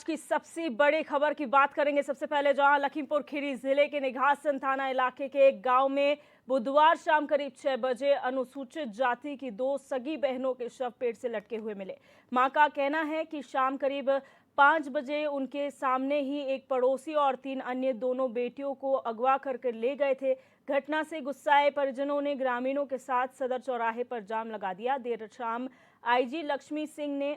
की सबसे बड़ी खबर की बात करेंगे। सबसे पहले जहां लखीमपुर खीरी जिले के निघासन थाना इलाके के एक गांव में बुधवार शाम करीब 6 बजे अनुसूचित जाति की 2 सगी बहनों के शव पेड़ से लटके हुए मिले। मां का कहना है कि शाम करीब 5 बजे उनके सामने ही एक पड़ोसी और 3 अन्य दोनों बेटियों को अगवा करके ले गए थे। घटना से गुस्साए परिजनों ने ग्रामीणों के साथ सदर चौराहे पर जाम लगा दिया। देर शाम आईजी लक्ष्मी सिंह ने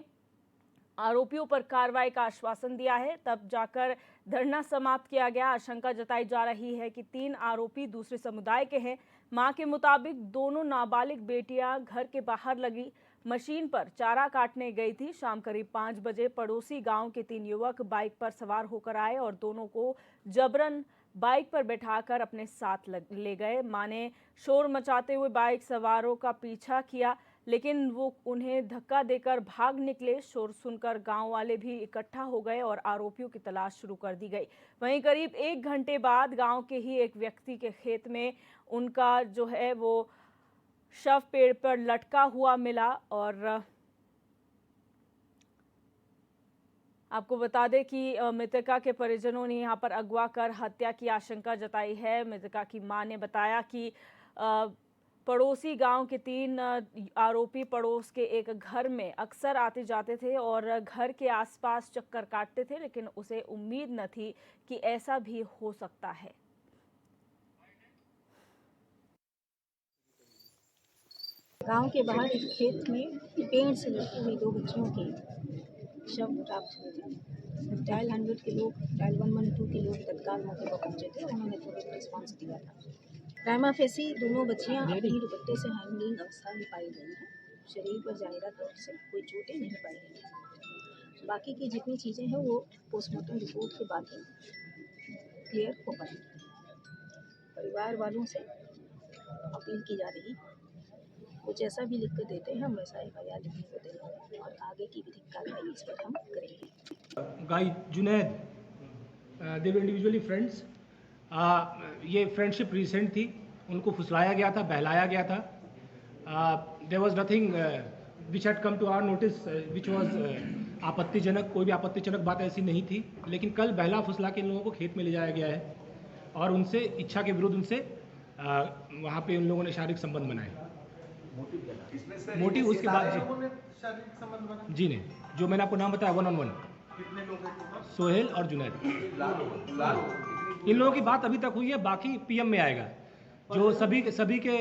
आरोपियों पर कार्रवाई का आश्वासन दिया है, तब जाकर धरना समाप्त किया गया। आशंका जताई जा रही है कि 3 आरोपी दूसरे समुदाय के हैं। मां के मुताबिक दोनों नाबालिग बेटियां घर के बाहर लगी मशीन पर चारा काटने गई थी। शाम करीब 5 बजे पड़ोसी गांव के 3 युवक बाइक पर सवार होकर आए और दोनों को जबरन बाइक पर बैठाकर अपने साथ ले गए। मां ने शोर मचाते हुए बाइक सवारों का पीछा किया, लेकिन वो उन्हें धक्का देकर भाग निकले। शोर सुनकर गांव वाले भी इकट्ठा हो गए और आरोपियों की तलाश शुरू कर दी गई। वहीं करीब 1 घंटे बाद गांव के ही एक व्यक्ति के खेत में उनका जो है वो शव पेड़ पर लटका हुआ मिला। और आपको बता दें कि मृतका के परिजनों ने यहां पर अगवा कर हत्या की आशंका जताई है। मृतका की मां ने बताया कि पड़ोसी गांव के 3 आरोपी पड़ोस के एक घर में अक्सर आते जाते थे और घर के आसपास चक्कर काटते थे, लेकिन उसे उम्मीद न थी कि ऐसा भी हो सकता है। गांव के बाहर एक खेत में पेड़ से लटकी हुई 2 बच्चियों के शव प्राप्त हुए थे। डायल 100 के लोग, डायल 112 के लोग तत्काल मौके पर पहुंचे थे। उन्होंने तुरंत रिस्पॉन्स दिया था। प्राइमा फेसी दोनों बच्चियां अपनी दुपट्टे से हैंगिंग अवस्था में पाई गई हैं। शरीर पर ज़ाहिरा तौर से कोई चोटें नहीं पाई गई हैं। बाकी की जितनी चीज़ें हैं वो पोस्टमार्टम रिपोर्ट के बाद ही क्लियर हो पाएंगी। परिवार वालों से अपील की जा रही, कुछ ऐसा भी लिख कर देते हैं, हम वैसा FIR लिखने को देंगे और आगे की विधिक कार्रवाई इस पर हम करेंगे। Guy Junaid, they were individually friends. ये फ्रेंडशिप रिसेंट थी, उनको फुसलाया गया था, बहलाया गया था। There was nothing which had come to our notice which was आपत्तिजनक। कोई भी आपत्तिजनक बात ऐसी नहीं थी, लेकिन कल बहला फुसला के इन लोगों को खेत में ले जाया गया है और उनसे इच्छा के विरुद्ध उनसे वहाँ पे उन लोगों ने शारीरिक संबंध बनाए। मोटिव उसके बाद जी ने जो मैंने आपको नाम बताया 1-on-1 कितने लोग हैं? सोहेल और जुनैद। इन लोगों की बात अभी तक हुई है, बाकी PM में आएगा। जो सभी के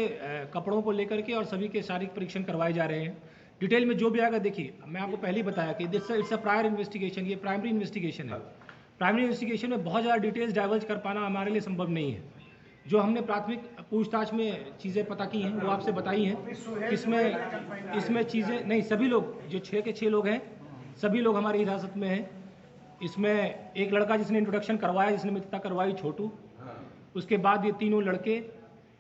कपड़ों को लेकर के और सभी के शारीरिक परीक्षण करवाए जा रहे हैं। डिटेल में जो भी आएगा, देखिए मैं आपको पहले ही बताया कि इट्स अ प्रायर इन्वेस्टिगेशन, ये प्राइमरी इन्वेस्टिगेशन है। प्राइमरी इन्वेस्टिगेशन में बहुत ज़्यादा डिटेल्स डाइवर्ज कर पाना हमारे लिए संभव नहीं है। जो हमने प्राथमिक पूछताछ में चीज़ें पता की हैं वो आपसे बताई हैं। इसमें चीज़ें नहीं, सभी लोग जो 6 के 6 लोग हैं सभी लोग हमारी हिरासत में हैं। इसमें एक लड़का जिसने इंट्रोडक्शन करवाया, जिसने मित्रता करवाई, छोटू, उसके बाद ये 3 लड़के,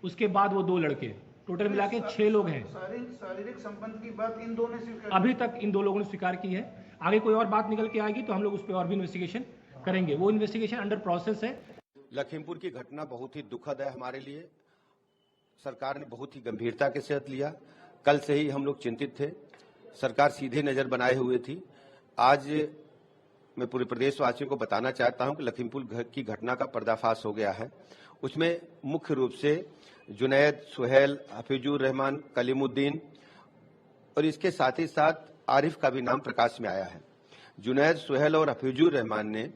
उसके बाद वो 2 लड़के, टोटल मिला के 6 लोग हैं। शारीरिक संबंध की बात इन दोनों ने स्वीकार, अभी तक इन 2 लोगों ने स्वीकार की है। आगे कोई और बात निकल के आएगी तो हम लोग उस पर और भी इन्वेस्टिगेशन करेंगे। वो इन्वेस्टिगेशन अंडर प्रोसेस है। लखीमपुर की घटना बहुत ही दुखद है हमारे लिए। सरकार ने बहुत ही गंभीरता के साथ लिया। कल से ही हम लोग चिंतित थे, सरकार सीधे नजर बनाए हुए थी। आज मैं पूरे प्रदेशवासियों को बताना चाहता हूं कि लखीमपुर की घटना का पर्दाफाश हो गया है। उसमें मुख्य रूप से जुनैद, सुहेल, हफीजुर रहमान, कलीमुद्दीन और इसके साथ ही साथ आरिफ का भी नाम प्रकाश में आया है। जुनैद, सुहेल और हफीजुर रहमान ने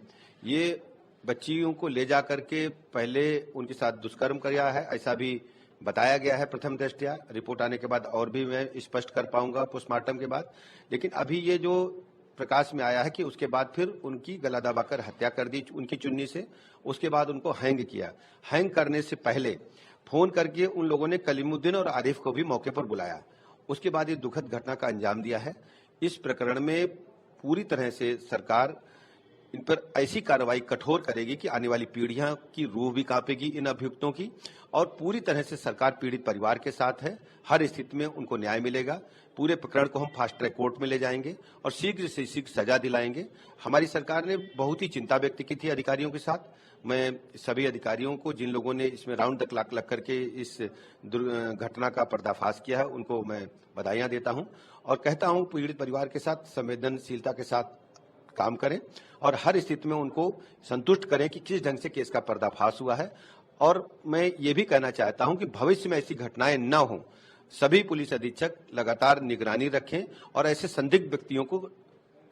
ये बच्चियों को ले जा करके पहले उनके साथ दुष्कर्म किया है, ऐसा भी बताया गया है प्रथम दृष्टया। रिपोर्ट आने के बाद और भी मैं स्पष्ट कर पाऊंगा पोस्टमार्टम के बाद। लेकिन अभी ये जो प्रकाश में आया है कि उसके बाद फिर उनकी गला दबाकर हत्या कर दी उनकी चुन्नी से। उसके बाद उनको हैंग किया। हैंग करने से पहले फोन करके उन लोगों ने कलीमुद्दीन और आरिफ को भी मौके पर बुलाया। उसके बाद ये दुखद घटना का अंजाम दिया है। इस प्रकरण में पूरी तरह से सरकार इन पर ऐसी कार्रवाई कठोर करेगी कि आने वाली पीढ़ियां की रूह भी कांपेगी इन अभियुक्तों की। और पूरी तरह से सरकार पीड़ित परिवार के साथ है। हर स्थिति में उनको न्याय मिलेगा। पूरे प्रकरण को हम फास्ट ट्रैक कोर्ट में ले जाएंगे और शीघ्र से शीघ्र सजा दिलाएंगे। हमारी सरकार ने बहुत ही चिंता व्यक्त की थी अधिकारियों के साथ। मैं सभी अधिकारियों को, जिन लोगों ने इसमें राउंड द क्लॉक लग करके इस घटना का पर्दाफाश किया है, उनको मैं बधाइयां देता हूं और कहता हूं पीड़ित परिवार के साथ संवेदनशीलता के साथ काम करें और हर स्थिति में उनको संतुष्ट करें कि किस ढंग से केस का पर्दाफाश हुआ है। और मैं ये भी कहना चाहता हूं कि भविष्य में ऐसी घटनाएं न हों, सभी पुलिस अधीक्षक लगातार निगरानी रखें और ऐसे संदिग्ध व्यक्तियों को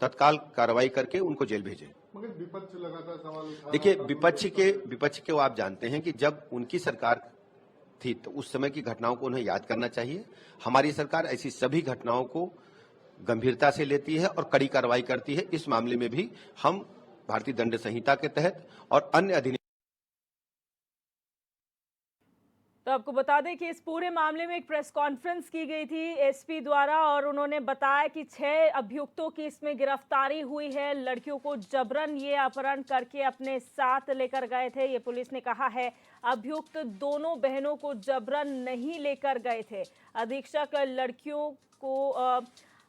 तत्काल कार्रवाई करके उनको जेल भेजें। मगर विपक्ष लगातार सवाल देखिए, विपक्ष के वो आप जानते हैं कि जब उनकी सरकार थी तो उस समय की घटनाओं को उन्हें याद करना चाहिए। हमारी सरकार ऐसी सभी घटनाओं को गंभीरता से लेती है और कड़ी कार्रवाई करती है। इस मामले में भी हम भारतीय दंड संहिता के तहत और अन्य अधिनियम। तो आपको बता दें कि इस पूरे मामले में एक प्रेस कॉन्फ्रेंस की गई थी एसपी द्वारा और उन्होंने बताया कि 6 अभियुक्तों की इसमें गिरफ्तारी हुई है। लड़कियों को जबरन ये अपहरण करके अपने साथ लेकर गए थे। ये पुलिस ने कहा है अभियुक्त दोनों बहनों को जबरन नहीं लेकर गए थे। अधीक्षक लड़कियों को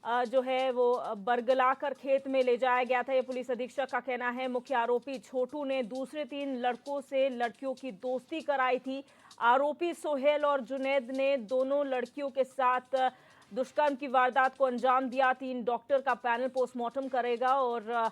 जो है वो बरगला कर खेत में ले जाया गया था। ये पुलिस अधीक्षक का कहना है। मुख्य आरोपी छोटू ने दूसरे 3 लड़कों से लड़कियों की दोस्ती कराई थी। आरोपी सोहेल और जुनैद ने दोनों लड़कियों के साथ दुष्कर्म की वारदात को अंजाम दिया। 3 डॉक्टर का पैनल पोस्टमार्टम करेगा और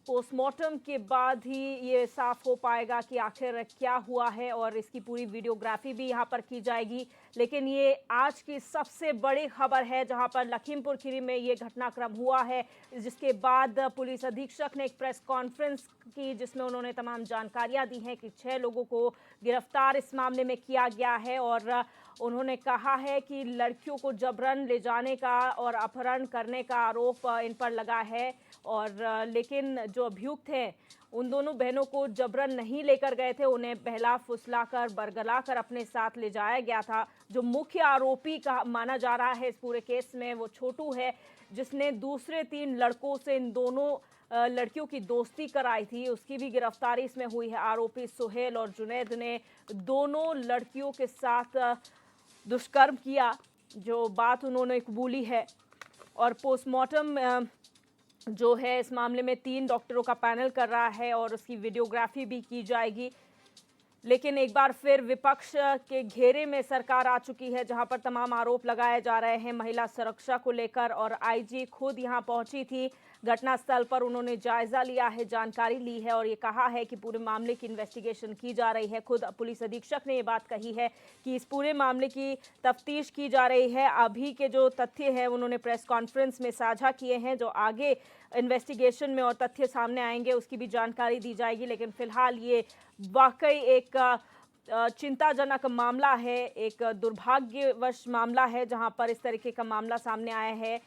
पोस्टमार्टम के बाद ही ये साफ हो पाएगा कि आखिर क्या हुआ है और इसकी पूरी वीडियोग्राफी भी यहाँ पर की जाएगी। लेकिन ये आज की सबसे बड़ी खबर है जहाँ पर लखीमपुर खीरी में ये घटनाक्रम हुआ है, जिसके बाद पुलिस अधीक्षक ने एक प्रेस कॉन्फ्रेंस की जिसमें उन्होंने तमाम जानकारियां दी हैं कि 6 लोगों को गिरफ्तार इस मामले में किया गया है और उन्होंने कहा है कि लड़कियों को जबरन ले जाने का और अपहरण करने का आरोप इन पर लगा है और लेकिन जो अभियुक्त हैं उन दोनों बहनों को जबरन नहीं लेकर गए थे। उन्हें बहला फुसलाकर बरगलाकर अपने साथ ले जाया गया था। जो मुख्य आरोपी का माना जा रहा है इस पूरे केस में वो छोटू है, जिसने दूसरे 3 लड़कों से इन दोनों लड़कियों की दोस्ती कराई थी। उसकी भी गिरफ्तारी इसमें हुई है। आरोपी सोहेल और जुनैद ने दोनों लड़कियों के साथ दुष्कर्म किया, जो बात उन्होंने कबूली है। और पोस्टमार्टम जो है इस मामले में 3 डॉक्टरों का पैनल कर रहा है और उसकी वीडियोग्राफी भी की जाएगी। लेकिन एक बार फिर विपक्ष के घेरे में सरकार आ चुकी है, जहां पर तमाम आरोप लगाए जा रहे हैं महिला सुरक्षा को लेकर और आईजी खुद यहां पहुंची थी। घटनास्थल पर उन्होंने जायजा लिया है, जानकारी ली है और ये कहा है कि पूरे मामले की इन्वेस्टिगेशन की जा रही है। खुद पुलिस अधीक्षक ने ये बात कही है कि इस पूरे मामले की तफ्तीश की जा रही है। अभी के जो तथ्य हैं उन्होंने प्रेस कॉन्फ्रेंस में साझा किए हैं। जो आगे इन्वेस्टिगेशन में और तथ्य सामने आएंगे उसकी भी जानकारी दी जाएगी। लेकिन फिलहाल ये वाकई एक चिंताजनक मामला है, एक दुर्भाग्यवश मामला है जहां पर इस तरीके का मामला सामने आया है।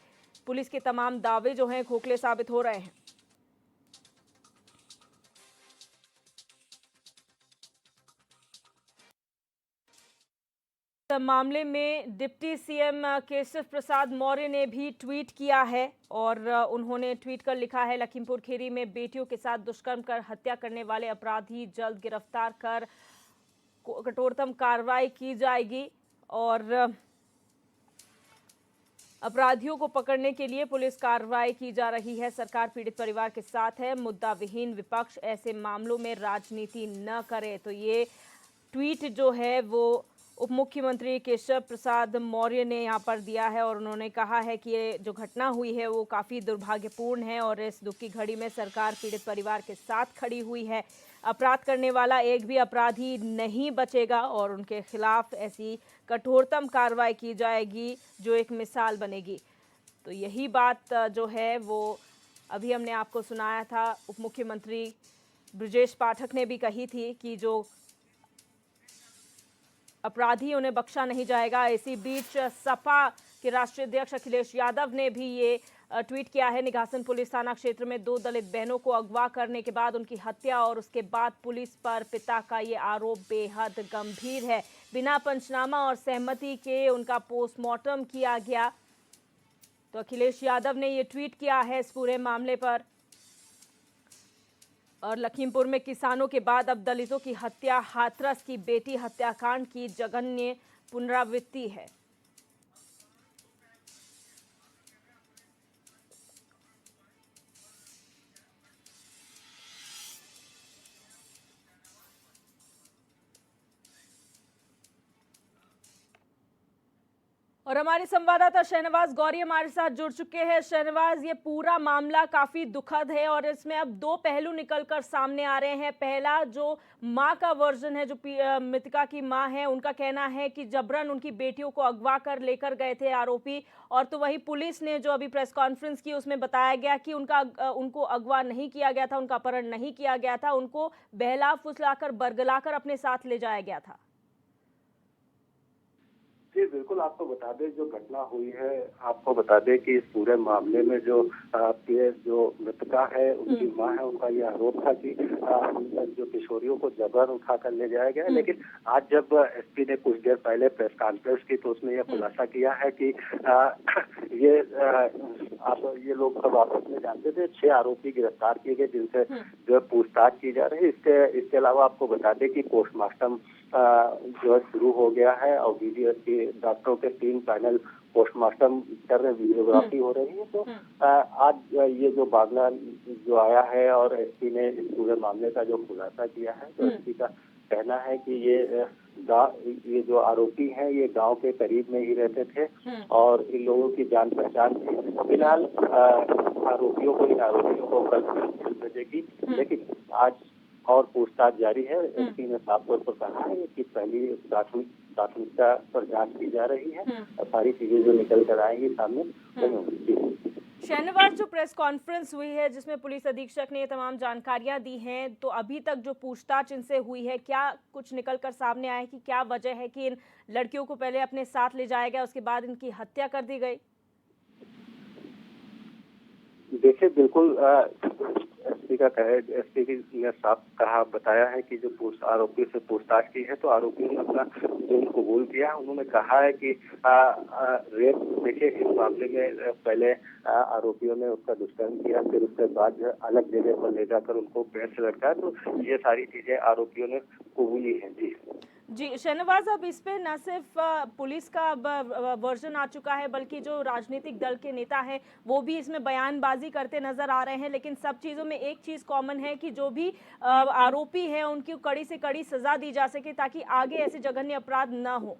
पुलिस के तमाम दावे जो हैं खोखले साबित हो रहे हैं। इस मामले में डिप्टी सीएम केशव प्रसाद मौर्य ने भी ट्वीट किया है और उन्होंने ट्वीट कर लिखा है, लखीमपुर खीरी में बेटियों के साथ दुष्कर्म कर हत्या करने वाले अपराधी जल्द गिरफ्तार कर कठोरतम कार्रवाई की जाएगी और अपराधियों को पकड़ने के लिए पुलिस कार्रवाई की जा रही है। सरकार पीड़ित परिवार के साथ है। मुद्दा विहीन विपक्ष ऐसे मामलों में राजनीति न करे। तो ये ट्वीट जो है वो उप मुख्यमंत्री केशव प्रसाद मौर्य ने यहाँ पर दिया है और उन्होंने कहा है कि ये जो घटना हुई है वो काफ़ी दुर्भाग्यपूर्ण है और इस दुख की घड़ी में सरकार पीड़ित परिवार के साथ खड़ी हुई है। अपराध करने वाला एक भी अपराधी नहीं बचेगा और उनके खिलाफ ऐसी कठोरतम कार्रवाई की जाएगी जो एक मिसाल बनेगी। तो यही बात जो है वो अभी हमने आपको सुनाया था। उप मुख्यमंत्री ब्रजेश पाठक ने भी कही थी कि जो अपराधी उन्हें बख्शा नहीं जाएगा। इसी बीच सपा के राष्ट्रीय अध्यक्ष अखिलेश यादव ने भी ये ट्वीट किया है। निघासन पुलिस थाना क्षेत्र में 2 दलित बहनों को अगवा करने के बाद उनकी हत्या और उसके बाद पुलिस पर पिता का ये आरोप बेहद गंभीर है। बिना पंचनामा और सहमति के उनका पोस्टमार्टम किया गया। तो अखिलेश यादव ने ये ट्वीट किया है इस पूरे मामले पर। और लखीमपुर में किसानों के बाद अब दलितों की हत्या, हाथरस की बेटी हत्याकांड की जघन्य पुनरावृत्ति है। और और हमारे संवाददाता शहनवाज गौरी हमारे साथ जुड़ चुके हैं। शहनवाज, ये पूरा मामला काफी दुखद है और इसमें अब दो पहलू निकलकर सामने आ रहे हैं। पहला, जो मां का वर्जन है, जो मृतका की मां है, उनका कहना है कि जबरन उनकी बेटियों को अगवा कर लेकर गए थे आरोपी। और तो वही पुलिस ने जो अभी प्रेस कॉन्फ्रेंस की उसमें बताया गया कि उनको अगवा नहीं किया गया था, उनका अपहरण नहीं किया गया था, उनको बहला फुसलाकर बरगलाकर अपने साथ ले जाया गया था। जी बिल्कुल, आपको बता दें जो घटना हुई है, आपको बता दें कि इस पूरे मामले में जो मृतका है, उनकी मां है, उनका ये आरोप था कि जो किशोरियों को जबर उठाकर ले जाया गया। लेकिन आज जब एसपी ने कुछ देर पहले प्रेस कॉन्फ्रेंस की तो उसमें यह खुलासा किया है कि ये लोग सब आपस में जानते थे। 6 आरोपी गिरफ्तार किए गए जिनसे जो पूछताछ की जा रही है। इसके अलावा आपको बता दें कि पोस्टमार्टम जो है शुरू हो गया है और वीडियो की डॉक्टरों के 3 पैनल पोस्टमार्टम कर रहे, वीडियोग्राफी हो रही है। तो आज ये जो मामला जो आया है और एसपी ने इस पूरे मामले का जो खुलासा किया है, तो एसपी का कहना है कि ये जो आरोपी हैं ये गांव के करीब में ही रहते थे और इन लोगों की जान पहचान थी। फिलहाल इन आरोपियों को कल जेल भेजेगी, लेकिन आज और पूछताछ जारी है। एसपी ने साफ तौर पर कहा है कि पहली प्राथमिकता पर जांच की जा रही है और सारी चीजें जो निकल कर आएंगी सामने होंगी। शहनवाज, जो प्रेस कॉन्फ्रेंस हुई है जिसमें पुलिस अधीक्षक ने ये तमाम जानकारियां दी हैं, तो अभी तक जो पूछताछ इनसे हुई है, क्या कुछ निकलकर सामने आया है कि क्या वजह है कि इन लड़कियों को पहले अपने साथ ले जाया गया, उसके बाद इनकी हत्या कर दी गई? देखिए बिल्कुल, एसपी ने साफ बताया है कि जो आरोपी से पूछताछ की है तो आरोपी ने अपना जुर्म कबूल किया। उन्होंने कहा है कि रेप, देखिए इस मामले में पहले आरोपियों ने उसका दुष्कर्म किया, फिर उसके बाद अलग जगह पर ले जाकर उनको पेड़ से लटकाया। तो ये सारी चीजें आरोपियों ने कबूली है। जी शहनवाज, अब इस पे न सिर्फ पुलिस का वर्जन आ चुका है, बल्कि जो राजनीतिक दल के नेता हैं वो भी इसमें बयानबाजी करते नजर आ रहे हैं। लेकिन सब चीज़ों में एक चीज़ कॉमन है कि जो भी आरोपी हैं उनकी कड़ी से कड़ी सजा दी जा सके ताकि आगे ऐसे जघन्य अपराध न हो।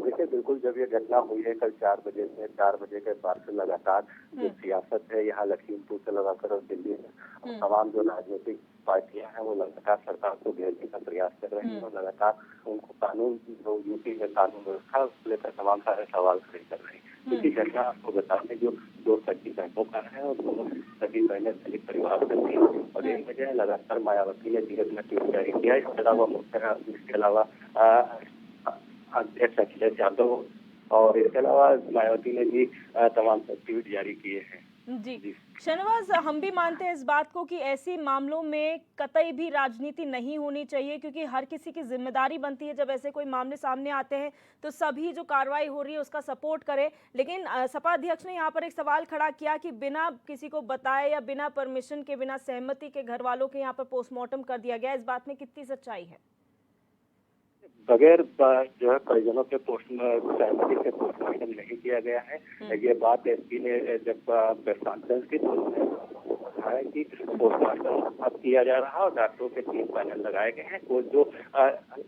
देखिए बिल्कुल, जब ये घटना हुई है कल 4 बजे के बाद से लगातार जो सियासत है यहाँ लखीमपुर से लगाकर और दिल्ली में तमाम जो राजनीतिक पार्टियां हैं वो लगातार सरकार को घेरने का प्रयास कर रही हैं और लगातार उनको कानून, जो यूपी में कानून व्यवस्था लेकर तमाम सारे सवाल खड़े कर रहे हैं। क्योंकि घटना आपको बता दें जो 2 सगी बहनों का है और 2 सगी बहनें दलित परिवार से थी और एक वजह लगातार मायावती ने धीरे धीरे ट्वीट जारी किया। इसके अलावा अध्यक्ष अखिलेश यादव और इसके अलावा मायावती ने भी तमाम ट्वीट जारी किए हैं। जी शहनवाज, हम भी मानते हैं इस बात को कि ऐसे मामलों में कतई भी राजनीति नहीं होनी चाहिए, क्योंकि हर किसी की जिम्मेदारी बनती है जब ऐसे कोई मामले सामने आते हैं तो सभी जो कार्रवाई हो रही है उसका सपोर्ट करें। लेकिन सपा अध्यक्ष ने यहाँ पर एक सवाल खड़ा किया कि बिना किसी को बताए या बिना परमिशन के, बिना सहमति के घर वालों के यहाँ पर पोस्टमार्टम कर दिया गया। इस बात में कितनी सच्चाई है? बगैर जो है परिजनों के सहमति से पोस्टमार्टम नहीं किया गया है। ये बात एसपी ने जब प्रेस कॉन्फ्रेंस की तो उन्होंने कहा है कि पोस्टमार्टम अब किया जा रहा है और डॉक्टरों के 3 पैनल लगाए गए हैं। जो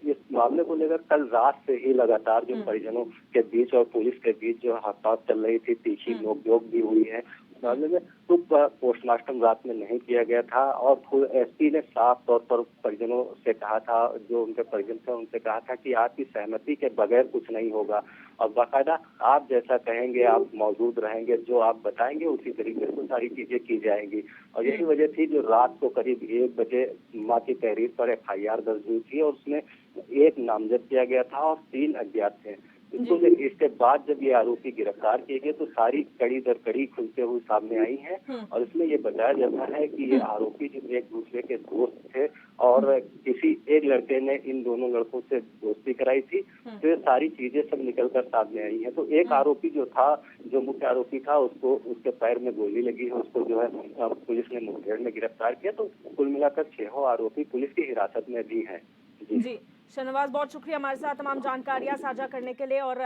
इस मामले को लेकर कल रात से ही लगातार जो परिजनों के बीच और पुलिस के बीच जो हाथापाई चल रही थी, तीखी नोकझोंक भी हुई है मामले में, तो पोस्टमार्टम रात में नहीं किया गया था। और एसपी ने साफ तौर पर परिजनों से कहा था, जो उनके परिजन थे उनसे कहा था कि आपकी सहमति के बगैर कुछ नहीं होगा और बाकायदा आप जैसा कहेंगे आप मौजूद रहेंगे, जो आप बताएंगे उसी तरीके से सारी चीजें की जाएंगी। और यही वजह थी जो रात को करीब 1 बजे मां की तहरीर पर FIR दर्ज हुई थी और उसमें 1 नामजद किया गया था और 3 अज्ञात थे। इसके बाद जब ये आरोपी गिरफ्तार किए गए तो सारी कड़ी दर कड़ी खुलते हुए सामने आई है और इसमें ये बताया जाता है कि ये आरोपी एक दूसरे के दोस्त थे और किसी एक लड़के ने इन दोनों लड़कों से दोस्ती कराई थी। तो ये सारी चीजें सब निकलकर सामने आई है। तो एक आरोपी जो था, जो मुख्य आरोपी था, उसको उसके पैर में गोली लगी है, उसको जो है पुलिस ने मुठभेड़ में गिरफ्तार किया। तो कुल मिलाकर 6 आरोपी पुलिस की हिरासत में भी हैं। जी शहनवाज, बहुत शुक्रिया हमारे साथ तमाम जानकारियां साझा करने के लिए। और